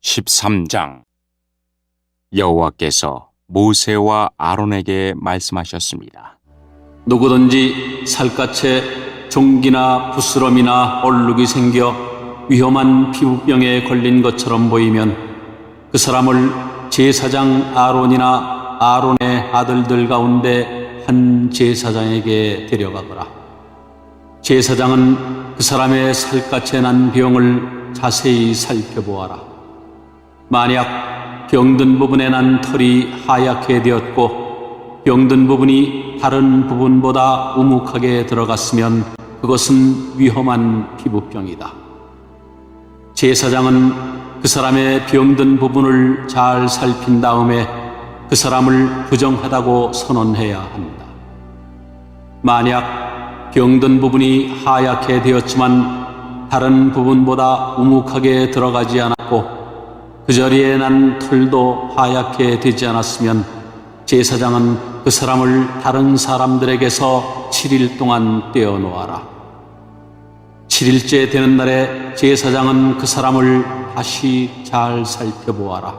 13장. 여호와께서 모세와 아론에게 말씀하셨습니다. 누구든지 살갗에 종기나 부스럼이나 얼룩이 생겨 위험한 피부병에 걸린 것처럼 보이면 그 사람을 제사장 아론이나 아론의 아들들 가운데 한 제사장에게 데려가거라. 제사장은 그 사람의 살갗에 난 병을 자세히 살펴보아라. 만약 병든 부분에 난 털이 하얗게 되었고 병든 부분이 다른 부분보다 우묵하게 들어갔으면 그것은 위험한 피부병이다. 제사장은 그 사람의 병든 부분을 잘 살핀 다음에 그 사람을 부정하다고 선언해야 한다. 만약 병든 부분이 하얗게 되었지만 다른 부분보다 우묵하게 들어가지 않았고 그 자리에 난 털도 하얗게 되지 않았으면 제사장은 그 사람을 다른 사람들에게서 7일 동안 떼어놓아라. 7일째 되는 날에 제사장은 그 사람을 다시 잘 살펴보아라.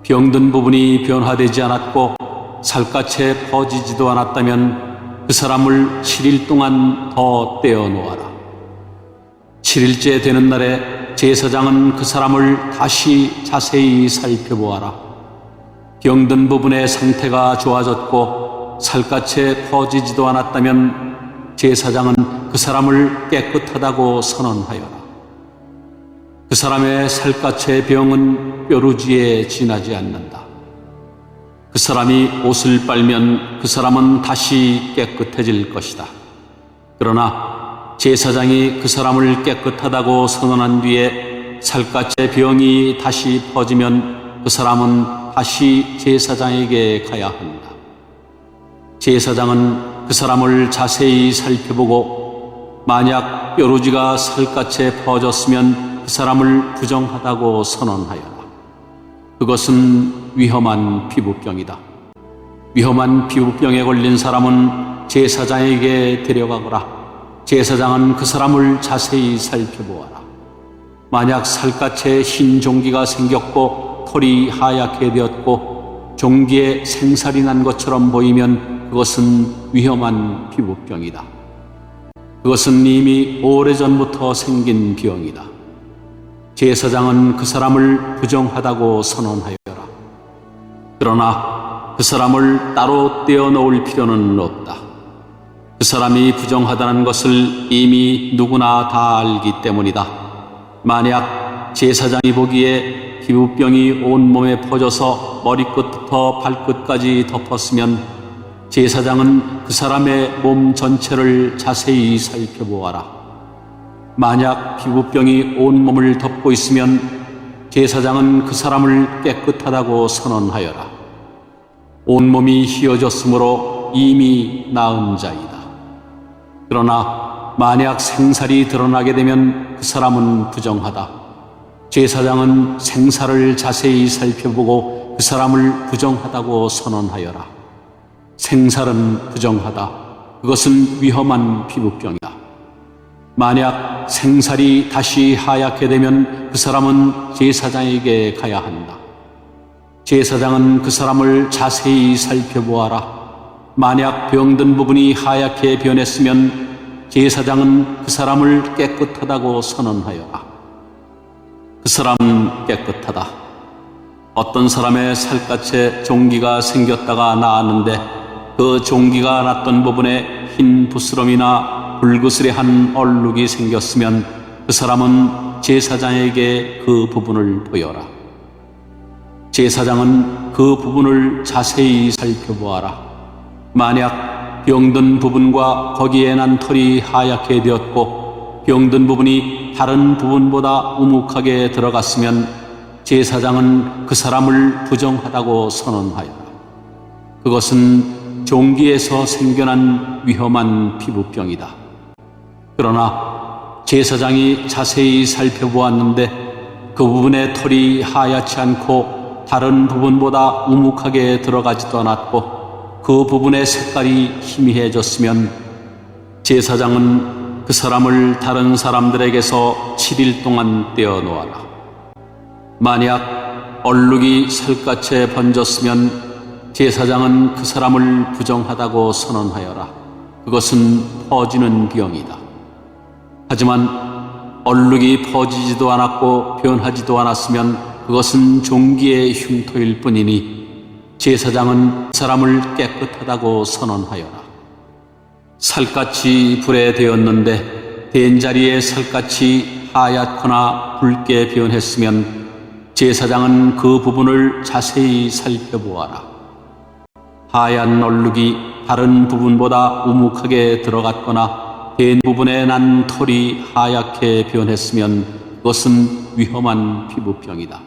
병든 부분이 변화되지 않았고 살갗에 퍼지지도 않았다면 그 사람을 7일 동안 더 떼어놓아라. 7일째 되는 날에 제사장은 그 사람을 다시 자세히 살펴보아라. 병든 부분의 상태가 좋아졌고 살갗에 퍼지지도 않았다면 제사장은 그 사람을 깨끗하다고 선언하여라. 그 사람의 살갗의 병은 뾰루지에 지나지 않는다. 그 사람이 옷을 빨면 그 사람은 다시 깨끗해질 것이다. 그러나 제사장이 그 사람을 깨끗하다고 선언한 뒤에 살갗의 병이 다시 퍼지면 그 사람은 다시 제사장에게 가야 한다. 제사장은 그 사람을 자세히 살펴보고 만약 뾰루지가 살갗에 퍼졌으면 그 사람을 부정하다고 선언하여라. 그것은 위험한 피부병이다. 위험한 피부병에 걸린 사람은 제사장에게 데려가거라. 제사장은 그 사람을 자세히 살펴보아라. 만약 살갗에 흰 종기가 생겼고 털이 하얗게 되었고 종기에 생살이 난 것처럼 보이면 그것은 위험한 피부병이다. 그것은 이미 오래전부터 생긴 병이다. 제사장은 그 사람을 부정하다고 선언하여라. 그러나 그 사람을 따로 떼어놓을 필요는 없다. 그 사람이 부정하다는 것을 이미 누구나 다 알기 때문이다. 만약 제사장이 보기에 피부병이 온몸에 퍼져서 머리끝부터 발끝까지 덮었으면 제사장은 그 사람의 몸 전체를 자세히 살펴보아라. 만약 피부병이 온몸을 덮고 있으면 제사장은 그 사람을 깨끗하다고 선언하여라. 온몸이 휘어졌으므로 이미 나은 자이다. 그러나 만약 생살이 드러나게 되면 그 사람은 부정하다. 제사장은 생살을 자세히 살펴보고 그 사람을 부정하다고 선언하여라. 생살은 부정하다. 그것은 위험한 피부병이다. 만약 생살이 다시 하얗게 되면 그 사람은 제사장에게 가야 한다. 제사장은 그 사람을 자세히 살펴보아라. 만약 병든 부분이 하얗게 변했으면 제사장은 그 사람을 깨끗하다고 선언하여라. 그 사람은 깨끗하다. 어떤 사람의 살갗에 종기가 생겼다가 나았는데 그 종기가 났던 부분에 흰 부스럼이나 불그스레한 얼룩이 생겼으면 그 사람은 제사장에게 그 부분을 보여라. 제사장은 그 부분을 자세히 살펴보아라. 만약 병든 부분과 거기에 난 털이 하얗게 되었고 병든 부분이 다른 부분보다 우묵하게 들어갔으면 제사장은 그 사람을 부정하다고 선언하여라. 그것은 종기에서 생겨난 위험한 피부병이다. 그러나 제사장이 자세히 살펴보았는데 그 부분의 털이 하얗지 않고 다른 부분보다 우묵하게 들어가지도 않았고 그 부분의 색깔이 희미해졌으면 제사장은 그 사람을 다른 사람들에게서 7일 동안 떼어놓아라. 만약 얼룩이 살갗에 번졌으면 제사장은 그 사람을 부정하다고 선언하여라. 그것은 퍼지는 병이다. 하지만 얼룩이 퍼지지도 않았고 변하지도 않았으면 그것은 종기의 흉터일 뿐이니 제사장은 그 사람을 깨끗하다고 선언하여라. 살갗이 불에 되었는데 된 자리에 살갗이 하얗거나 붉게 변했으면 제사장은 그 부분을 자세히 살펴보아라. 하얀 얼룩이 다른 부분보다 우묵하게 들어갔거나 된 부분에 난 털이 하얗게 변했으면 그것은 위험한 피부병이다.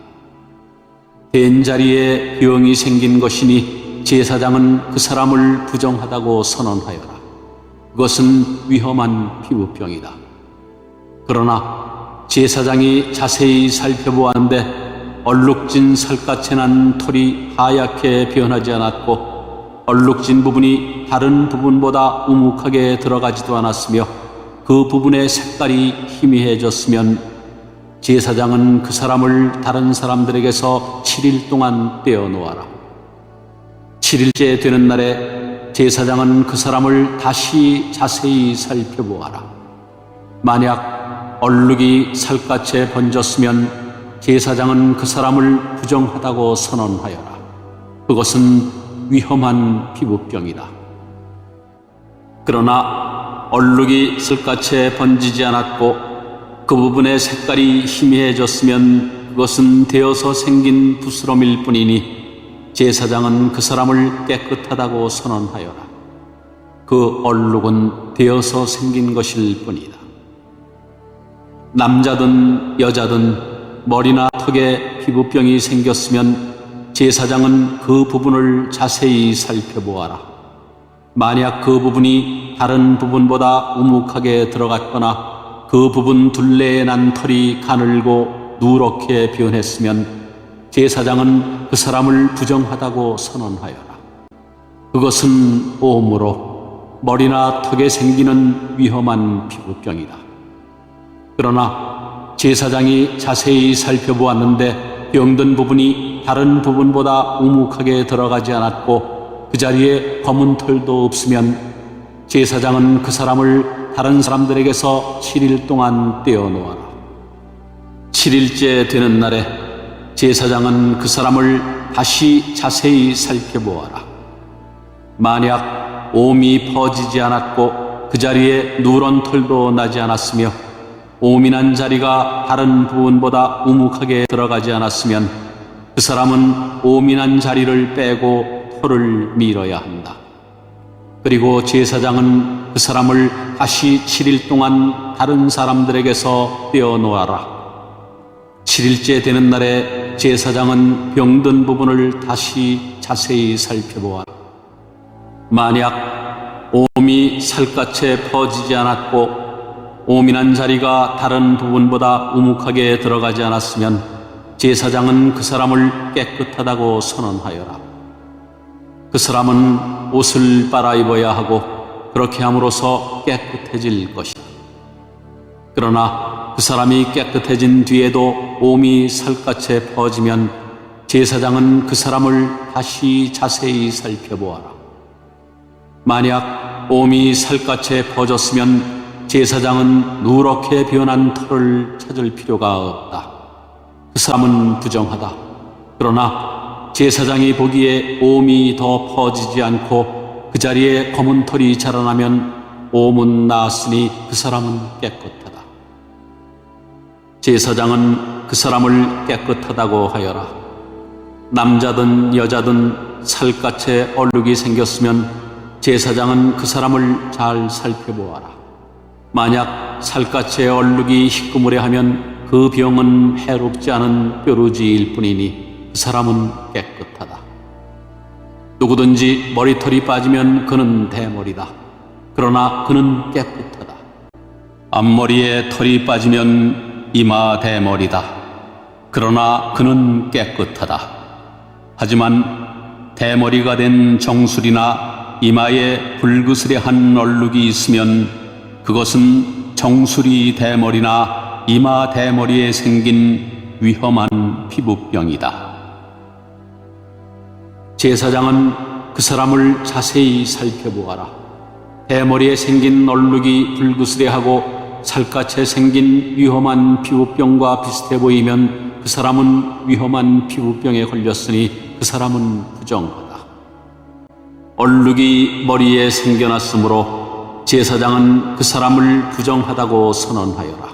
된 자리에 병이 생긴 것이니 제사장은 그 사람을 부정하다고 선언하여라. 그것은 위험한 피부병이다. 그러나 제사장이 자세히 살펴보았는데 얼룩진 살갗에 난 털이 하얗게 변하지 않았고 얼룩진 부분이 다른 부분보다 우묵하게 들어가지도 않았으며 그 부분의 색깔이 희미해졌으면 제사장은 그 사람을 다른 사람들에게서 7일 동안 떼어놓아라. 7일째 되는 날에 제사장은 그 사람을 다시 자세히 살펴보아라. 만약 얼룩이 살갗에 번졌으면 제사장은 그 사람을 부정하다고 선언하여라. 그것은 위험한 피부병이다. 그러나 얼룩이 살갗에 번지지 않았고 그 부분의 색깔이 희미해졌으면 그것은 되어서 생긴 부스럼일 뿐이니 제사장은 그 사람을 깨끗하다고 선언하여라. 그 얼룩은 되어서 생긴 것일 뿐이다. 남자든 여자든 머리나 턱에 피부병이 생겼으면 제사장은 그 부분을 자세히 살펴보아라. 만약 그 부분이 다른 부분보다 우묵하게 들어갔거나 그 부분 둘레에 난 털이 가늘고 누렇게 변했으면 제사장은 그 사람을 부정하다고 선언하여라. 그것은 오므로 머리나 턱에 생기는 위험한 피부병이다. 그러나 제사장이 자세히 살펴보았는데 병든 부분이 다른 부분보다 우묵하게 들어가지 않았고 그 자리에 검은 털도 없으면 제사장은 그 사람을 다른 사람들에게서 7일 동안 떼어놓아라. 7일째 되는 날에 제사장은 그 사람을 다시 자세히 살펴보아라. 만약 옴이 퍼지지 않았고 그 자리에 누런 털도 나지 않았으며 옴이 난 자리가 다른 부분보다 우묵하게 들어가지 않았으면 그 사람은 옴이 난 자리를 빼고 털을 밀어야 한다. 그리고 제사장은 그 사람을 다시 7일 동안 다른 사람들에게서 떼어놓아라. 7일째 되는 날에 제사장은 병든 부분을 다시 자세히 살펴보아라. 만약 옴이 살갗에 퍼지지 않았고 옴이 난 자리가 다른 부분보다 우묵하게 들어가지 않았으면 제사장은 그 사람을 깨끗하다고 선언하여라. 그 사람은 옷을 빨아 입어야 하고 그렇게 함으로써 깨끗해질 것이다. 그러나 그 사람이 깨끗해진 뒤에도 옴이 살갗에 퍼지면 제사장은 그 사람을 다시 자세히 살펴보아라. 만약 옴이 살갗에 퍼졌으면 제사장은 누렇게 변한 털을 찾을 필요가 없다. 그 사람은 부정하다. 그러나 제사장이 보기에 옴이 더 퍼지지 않고 그 자리에 검은 털이 자라나면 옴은 나았으니 그 사람은 깨끗하다. 제사장은 그 사람을 깨끗하다고 하여라. 남자든 여자든 살갗에 얼룩이 생겼으면 제사장은 그 사람을 잘 살펴보아라. 만약 살갗에 얼룩이 희끄무레하면 그 병은 해롭지 않은 뾰루지일 뿐이니 그 사람은 깨끗하다. 누구든지 머리털이 빠지면 그는 대머리다. 그러나 그는 깨끗하다. 앞머리에 털이 빠지면 이마 대머리다. 그러나 그는 깨끗하다. 하지만 대머리가 된 정수리나 이마에 불그스레한 얼룩이 있으면 그것은 정수리 대머리나 이마 대머리에 생긴 위험한 피부병이다. 제사장은 그 사람을 자세히 살펴보아라. 대머리에 생긴 얼룩이 불그스레하고 살갗에 생긴 위험한 피부병과 비슷해 보이면 그 사람은 위험한 피부병에 걸렸으니 그 사람은 부정하다. 얼룩이 머리에 생겨났으므로 제사장은 그 사람을 부정하다고 선언하여라.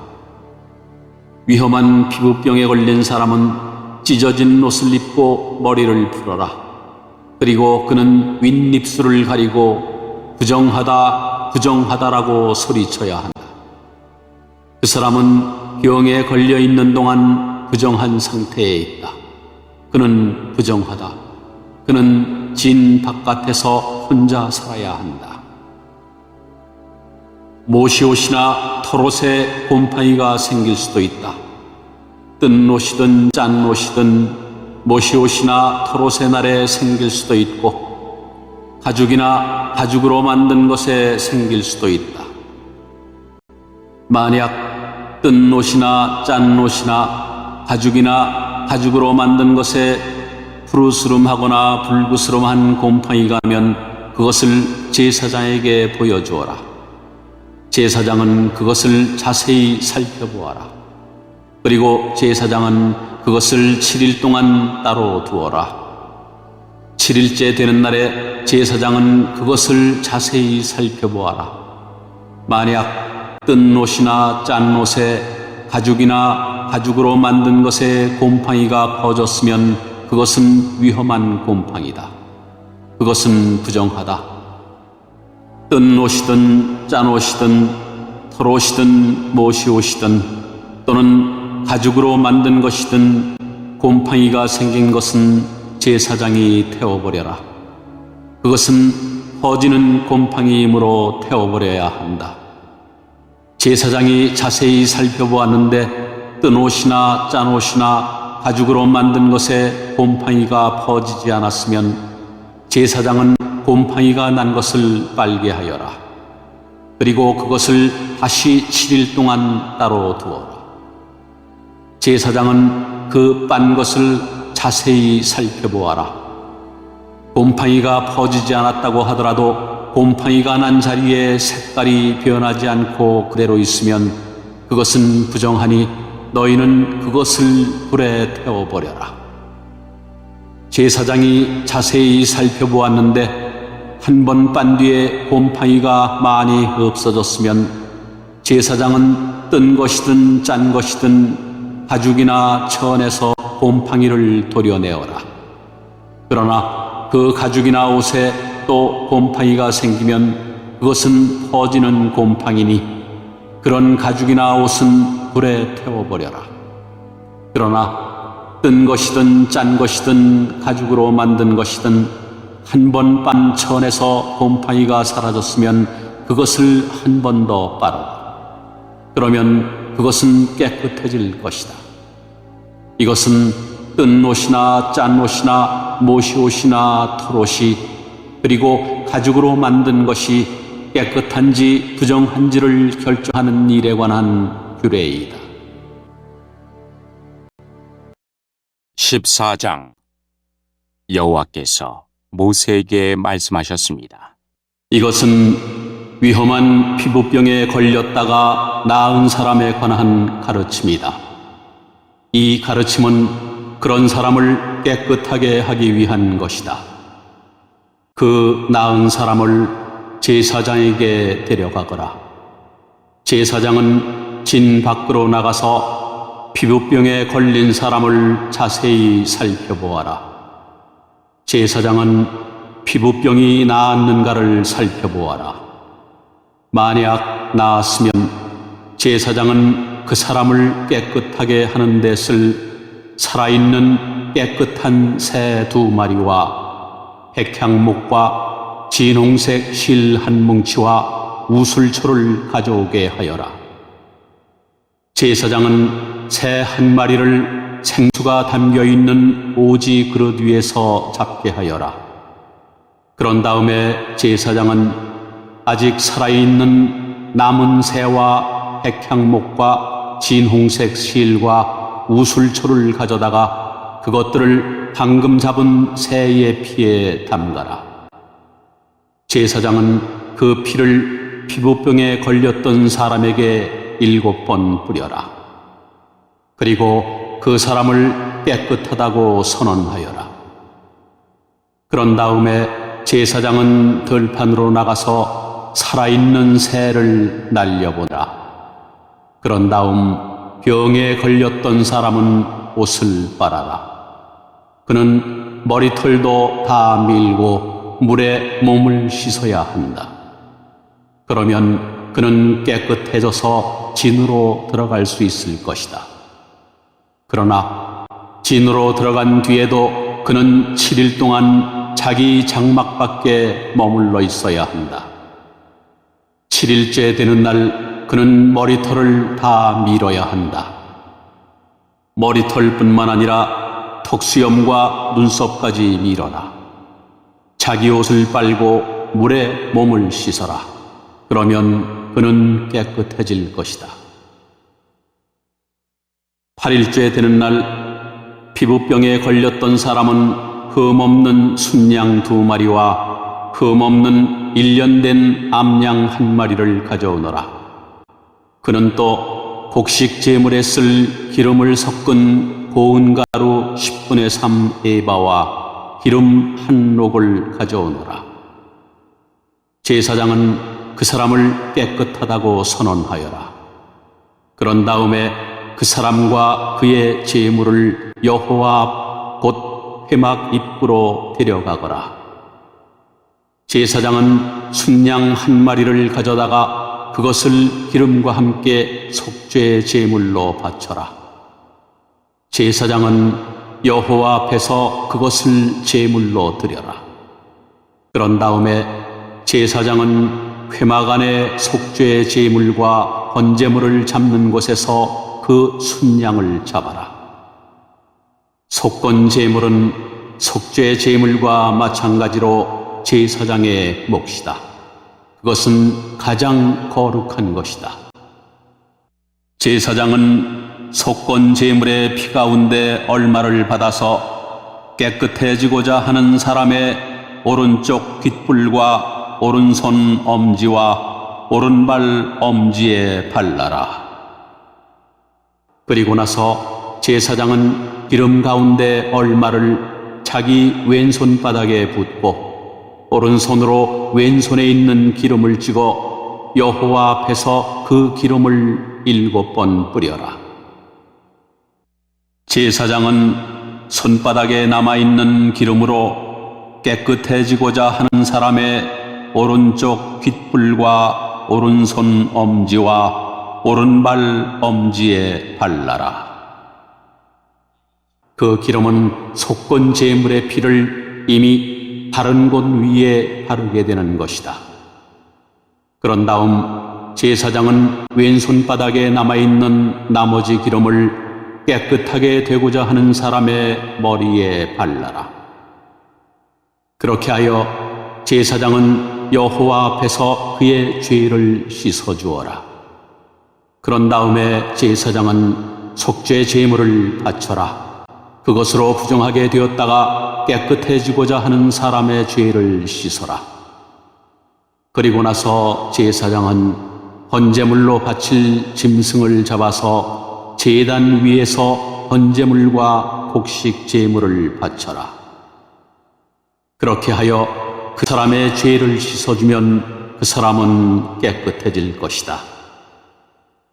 위험한 피부병에 걸린 사람은 찢어진 옷을 입고 머리를 풀어라. 그리고 그는 윗입술을 가리고 부정하다, 부정하다라고 소리쳐야 한다. 그 사람은 병에 걸려 있는 동안 부정한 상태에 있다. 그는 부정하다. 그는 진 바깥에서 혼자 살아야 한다. 모시옷이나 털옷에 곰팡이가 생길 수도 있다. 뜬 옷이든 짠 옷이든 모시옷이나 털옷의 날에 생길 수도 있고 가죽이나 가죽으로 만든 것에 생길 수도 있다. 만약 뜬 옷이나 짠 옷이나 가죽이나 가죽으로 만든 것에 푸르스름하거나 불그스름한 곰팡이가 나면 그것을 제사장에게 보여주어라. 제사장은 그것을 자세히 살펴보아라. 그리고 제사장은 그것을 7일 동안 따로 두어라. 7일째 되는 날에 제사장은 그것을 자세히 살펴보아라. 만약 뜬 옷이나 짠 옷에 가죽이나 가죽으로 만든 것에 곰팡이가 퍼졌으면 그것은 위험한 곰팡이다. 그것은 부정하다. 뜬 옷이든 짠 옷이든 털옷이든 모시옷이든 또는 가죽으로 만든 것이든 곰팡이가 생긴 것은 제사장이 태워버려라. 그것은 퍼지는 곰팡이이므로 태워버려야 한다. 제사장이 자세히 살펴보았는데 뜬 옷이나 짠 옷이나 가죽으로 만든 것에 곰팡이가 퍼지지 않았으면 제사장은 곰팡이가 난 것을 빨게 하여라. 그리고 그것을 다시 7일 동안 따로 두어라. 제사장은 그 빤 것을 자세히 살펴보아라. 곰팡이가 퍼지지 않았다고 하더라도 곰팡이가 난 자리에 색깔이 변하지 않고 그대로 있으면 그것은 부정하니 너희는 그것을 불에 태워버려라. 제사장이 자세히 살펴보았는데 한 번 빤 뒤에 곰팡이가 많이 없어졌으면 제사장은 뜬 것이든 짠 것이든 가죽이나 천에서 곰팡이를 도려내어라. 그러나 그 가죽이나 옷에 또 곰팡이가 생기면 그것은 퍼지는 곰팡이니 그런 가죽이나 옷은 불에 태워버려라. 그러나 뜬 것이든 짠 것이든 가죽으로 만든 것이든 한 번 빤 천에서 곰팡이가 사라졌으면 그것을 한 번 더 빨아라. 그러면 그것은 깨끗해질 것이다. 이것은 뜬 옷이나 짠 옷이나 모시옷이나 털옷이 그리고 가죽으로 만든 것이 깨끗한지 부정한지를 결정하는 일에 관한 규례이다. 14장 여호와께서 모세에게 말씀하셨습니다. 이것은 위험한 피부병에 걸렸다가 나은 사람에 관한 가르침이다. 이 가르침은 그런 사람을 깨끗하게 하기 위한 것이다. 그 나은 사람을 제사장에게 데려가거라. 제사장은 진 밖으로 나가서 피부병에 걸린 사람을 자세히 살펴보아라. 제사장은 피부병이 나았는가를 살펴보아라. 만약 나았으면 제사장은 그 사람을 깨끗하게 하는 데 쓸 살아있는 깨끗한 새 2마리와 백향목과 진홍색 실 한 뭉치와 우슬초를 가져오게 하여라. 제사장은 새 1마리를 생수가 담겨있는 오지 그릇 위에서 잡게 하여라. 그런 다음에 제사장은 아직 살아있는 남은 새와 백향목과 진홍색 실과 우술초를 가져다가 그것들을 방금 잡은 새의 피에 담가라. 제사장은 그 피를 피부병에 걸렸던 사람에게 7번 뿌려라. 그리고 그 사람을 깨끗하다고 선언하여라. 그런 다음에 제사장은 들판으로 나가서 살아있는 새를 날려보라. 그런 다음 병에 걸렸던 사람은 옷을 빨아라. 그는 머리털도 다 밀고 물에 몸을 씻어야 한다. 그러면 그는 깨끗해져서 진으로 들어갈 수 있을 것이다. 그러나 진으로 들어간 뒤에도 그는 7일 동안 자기 장막 밖에 머물러 있어야 한다. 7일째 되는 날 그는 머리털을 다 밀어야 한다. 머리털뿐만 아니라 턱수염과 눈썹까지 밀어라. 자기 옷을 빨고 물에 몸을 씻어라. 그러면 그는 깨끗해질 것이다. 8일째 되는 날 피부병에 걸렸던 사람은 흠없는 순양 2마리와 흠없는 1년 된 암양 1마리를 가져오너라. 그는 또 곡식 제물에 쓸 기름을 섞은 고운 가루 10분의 3 에바와 기름 1록을 가져오너라. 제사장은 그 사람을 깨끗하다고 선언하여라. 그런 다음에 그 사람과 그의 제물을 여호와 앞 곧 회막 입구로 데려가거라. 제사장은 순양 1마리를 가져다가 그것을 기름과 함께 속죄 제물로 바쳐라. 제사장은 여호와 앞에서 그것을 제물로 드려라. 그런 다음에 제사장은 회막 안에 속죄 제물과 번제물을 잡는 곳에서 그 순양을 잡아라. 속건 제물은 속죄 제물과 마찬가지로 제사장의 몫이다. 그것은 가장 거룩한 것이다. 제사장은 속건 제물의 피 가운데 얼마를 받아서 깨끗해지고자 하는 사람의 오른쪽 귓불과 오른손 엄지와 오른발 엄지에 발라라. 그리고 나서 제사장은 기름 가운데 얼마를 자기 왼손바닥에 붓고 오른손으로 왼손에 있는 기름을 찍어 여호와 앞에서 그 기름을 7번 뿌려라. 제사장은 손바닥에 남아있는 기름으로 깨끗해지고자 하는 사람의 오른쪽 귓불과 오른손 엄지와 오른발 엄지에 발라라. 그 기름은 속건 제물의 피를 이미 바른 곳 위에 바르게 되는 것이다. 그런 다음 제사장은 왼손바닥에 남아있는 나머지 기름을 깨끗하게 되고자 하는 사람의 머리에 발라라. 그렇게 하여 제사장은 여호와 앞에서 그의 죄를 씻어주어라. 그런 다음에 제사장은 속죄 제물을 바쳐라. 그것으로 부정하게 되었다가 깨끗해지고자 하는 사람의 죄를 씻어라. 그리고 나서 제사장은 번제물로 바칠 짐승을 잡아서 제단 위에서 번제물과 곡식 제물을 바쳐라. 그렇게 하여 그 사람의 죄를 씻어주면 그 사람은 깨끗해질 것이다.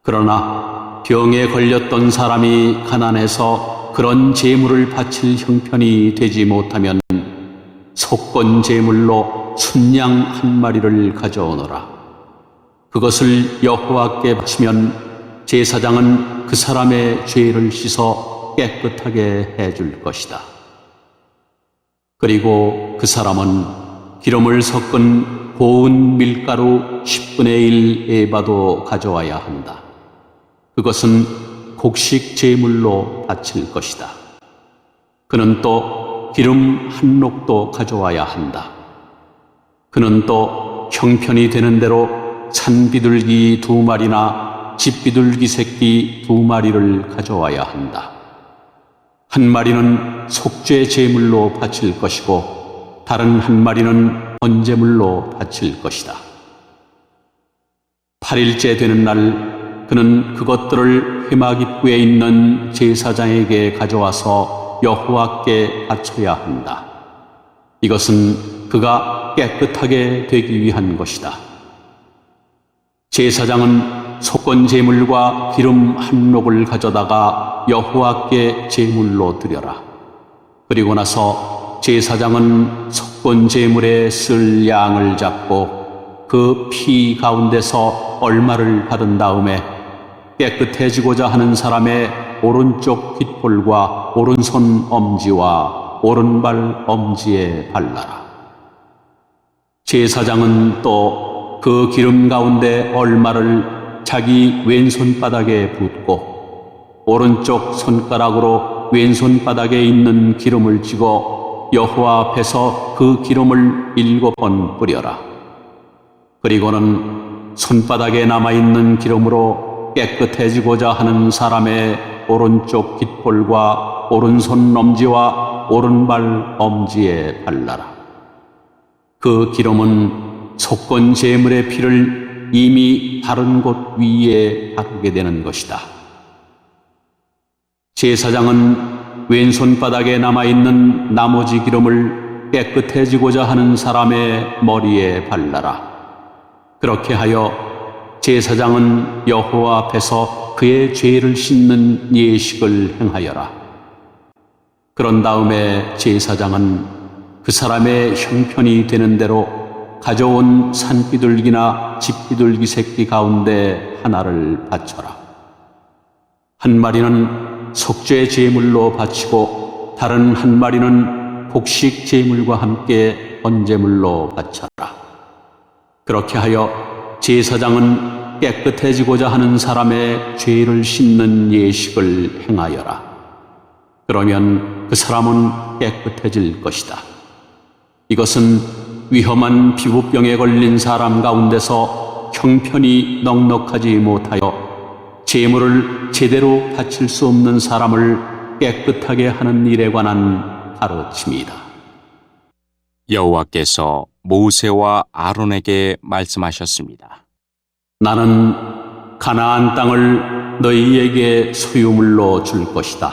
그러나 병에 걸렸던 사람이 가난해서 그런 제물을 바칠 형편이 되지 못하면 속건 제물로 순양 1마리를 가져오너라. 그것을 여호와께 바치면 제사장은 그 사람의 죄를 씻어 깨끗하게 해줄 것이다. 그리고 그 사람은 기름을 섞은 고운 밀가루 10분의 1 에바도 가져와야 한다. 그것은 곡식 제물로 바칠 것이다. 그는 또 기름 1록도 가져와야 한다. 그는 또 형편이 되는 대로 산비둘기 2마리나 집비둘기 새끼 2마리를 가져와야 한다. 한 마리는 속죄 제물로 바칠 것이고 다른 한 마리는 번제물로 바칠 것이다. 8일째 되는 날 그는 그것들을 회막 입구에 있는 제사장에게 가져와서 여호와께 바쳐야 한다. 이것은 그가 깨끗하게 되기 위한 것이다. 제사장은 속건 제물과 기름 한 록을 가져다가 여호와께 제물로 드려라. 그리고 나서 제사장은 속건 제물에 쓸 양을 잡고 그 피 가운데서 얼마를 받은 다음에 깨끗해지고자 하는 사람의 오른쪽 귓볼과 오른손 엄지와 오른발 엄지에 발라라. 제사장은 또 그 기름 가운데 얼마를 자기 왼손바닥에 붓고 오른쪽 손가락으로 왼손바닥에 있는 기름을 쥐고 여호와 앞에서 그 기름을 7번 뿌려라. 그리고는 손바닥에 남아있는 기름으로 깨끗해지고자 하는 사람의 오른쪽 귓볼과 오른손 엄지와 오른발 엄지에 발라라. 그 기름은 속건 제물의 피를 이미 바른 곳 위에 바르게 되는 것이다. 제사장은 왼손바닥에 남아있는 나머지 기름을 깨끗해지고자 하는 사람의 머리에 발라라. 그렇게 하여 제사장은 여호와 앞에서 그의 죄를 씻는 예식을 행하여라. 그런 다음에 제사장은 그 사람의 형편이 되는 대로 가져온 산비둘기나 집비둘기 새끼 가운데 하나를 바쳐라. 한 마리는 속죄 제물로 바치고 다른 한 마리는 곡식 제물과 함께 번제물로 바쳐라. 그렇게 하여 제사장은 깨끗해지고자 하는 사람의 죄를 씻는 예식을 행하여라. 그러면 그 사람은 깨끗해질 것이다. 이것은 위험한 피부병에 걸린 사람 가운데서 형편이 넉넉하지 못하여 제물을 제대로 바칠 수 없는 사람을 깨끗하게 하는 일에 관한 가르침이다. 여호와께서 모세와 아론에게 말씀하셨습니다. 나는 가나안 땅을 너희에게 소유물로 줄 것이다.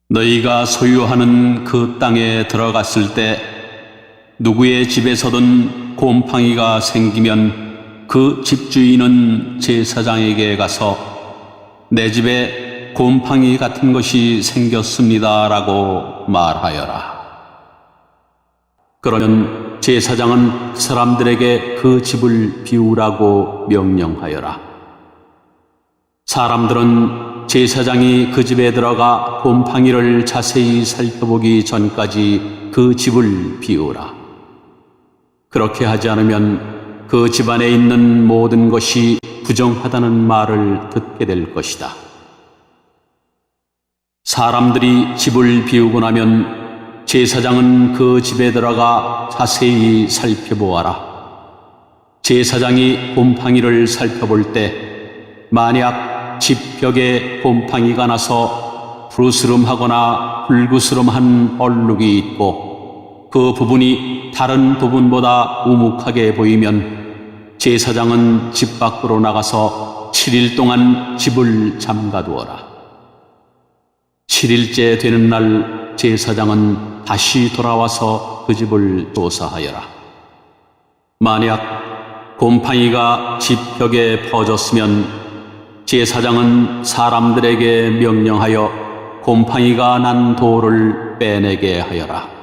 너희가 소유하는 그 땅에 들어갔을 때 누구의 집에서든 곰팡이가 생기면 그 집주인은 제사장에게 가서 내 집에 곰팡이 같은 것이 생겼습니다라고 말하여라. 그러면 제사장은 그 사람들에게 그 집을 비우라고 명령하여라. 사람들은 제사장이 그 집에 들어가 곰팡이를 자세히 살펴보기 전까지 그 집을 비우라. 그렇게 하지 않으면 그 집안에 있는 모든 것이 부정하다는 말을 듣게 될 것이다. 사람들이 집을 비우고 나면 제사장은 그 집에 들어가 자세히 살펴보아라. 제사장이 곰팡이를 살펴볼 때 만약 집 벽에 곰팡이가 나서 부스름하거나 불구스름한 얼룩이 있고 그 부분이 다른 부분보다 우묵하게 보이면 제사장은 집 밖으로 나가서 7일 동안 집을 잠가두어라. 7일째 되는 날 제사장은 다시 돌아와서 그 집을 조사하여라. 만약 곰팡이가 집 벽에 퍼졌으면 제사장은 사람들에게 명령하여 곰팡이가 난 돌을 빼내게 하여라.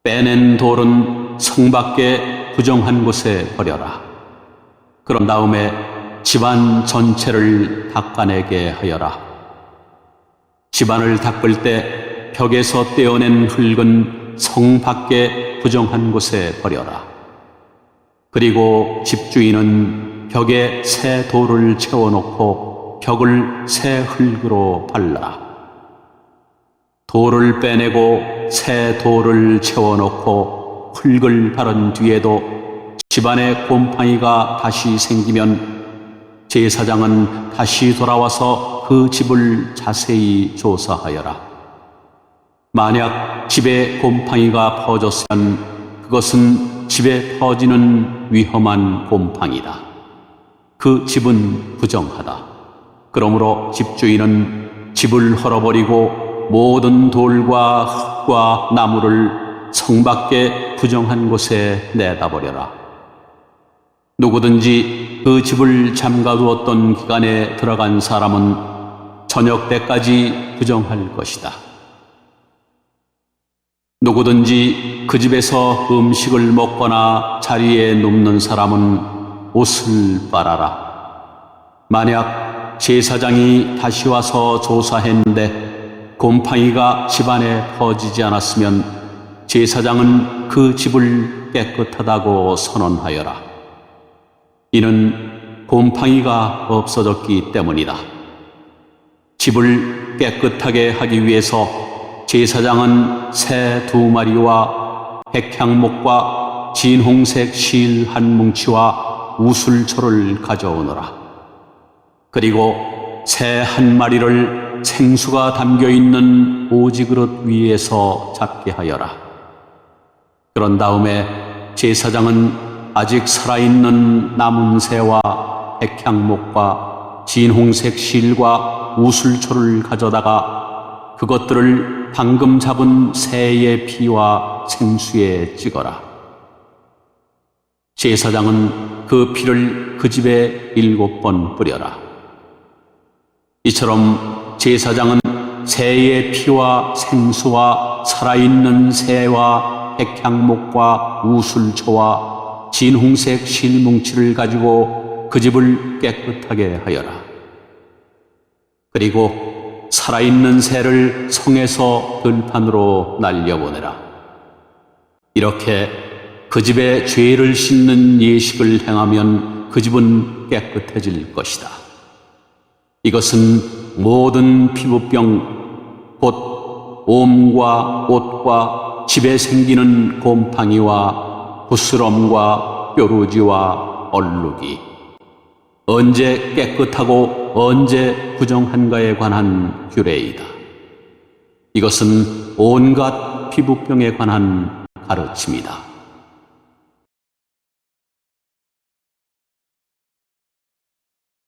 빼낸 돌은 성 밖에 부정한 곳에 버려라. 그런 다음에 집안 전체를 닦아내게 하여라. 집안을 닦을 때 벽에서 떼어낸 흙은 성 밖에 부정한 곳에 버려라. 그리고 집주인은 벽에 새 돌을 채워놓고 벽을 새 흙으로 발라라. 돌을 빼내고 새 돌을 채워놓고 흙을 바른 뒤에도 집안에 곰팡이가 다시 생기면 제사장은 다시 돌아와서 그 집을 자세히 조사하여라. 만약 집에 곰팡이가 퍼졌으면 그것은 집에 퍼지는 위험한 곰팡이다. 그 집은 부정하다. 그러므로 집주인은 집을 헐어버리고 모든 돌과 흙과 나무를 성 밖에 부정한 곳에 내다버려라. 누구든지 그 집을 잠가두었던 기간에 들어간 사람은 저녁 때까지 부정할 것이다. 누구든지 그 집에서 음식을 먹거나 자리에 눕는 사람은 옷을 빨아라. 만약 제사장이 다시 와서 조사했는데 곰팡이가 집안에 퍼지지 않았으면 제사장은 그 집을 깨끗하다고 선언하여라. 이는 곰팡이가 없어졌기 때문이다. 집을 깨끗하게 하기 위해서 제사장은 새 2마리와 백향목과 진홍색 실 1뭉치와 우슬초를 가져오너라. 그리고 새 1마리를 생수가 담겨있는 오지그릇 위에서 잡게 하여라. 그런 다음에 제사장은 아직 살아있는 남은 새와 백향목과 진홍색 실과 우슬초를 가져다가 그것들을 방금 잡은 새의 피와 생수에 찍어라. 제사장은 그 피를 그 집에 7번 뿌려라. 이처럼 제사장은 새의 피와 생수와 살아있는 새와 백향목과 우슬초와 진홍색 실뭉치를 가지고 그 집을 깨끗하게 하여라. 그리고 살아있는 새를 성에서 들판으로 날려보내라. 이렇게 그 집에 죄를 씻는 예식을 행하면 그 집은 깨끗해질 것이다. 이것은 모든 피부병, 곧 옴과 옷과 집에 생기는 곰팡이와 부스럼과 뾰루지와 얼룩이 언제 깨끗하고 언제 부정한가에 관한 규례이다. 이것은 온갖 피부병에 관한 가르침이다.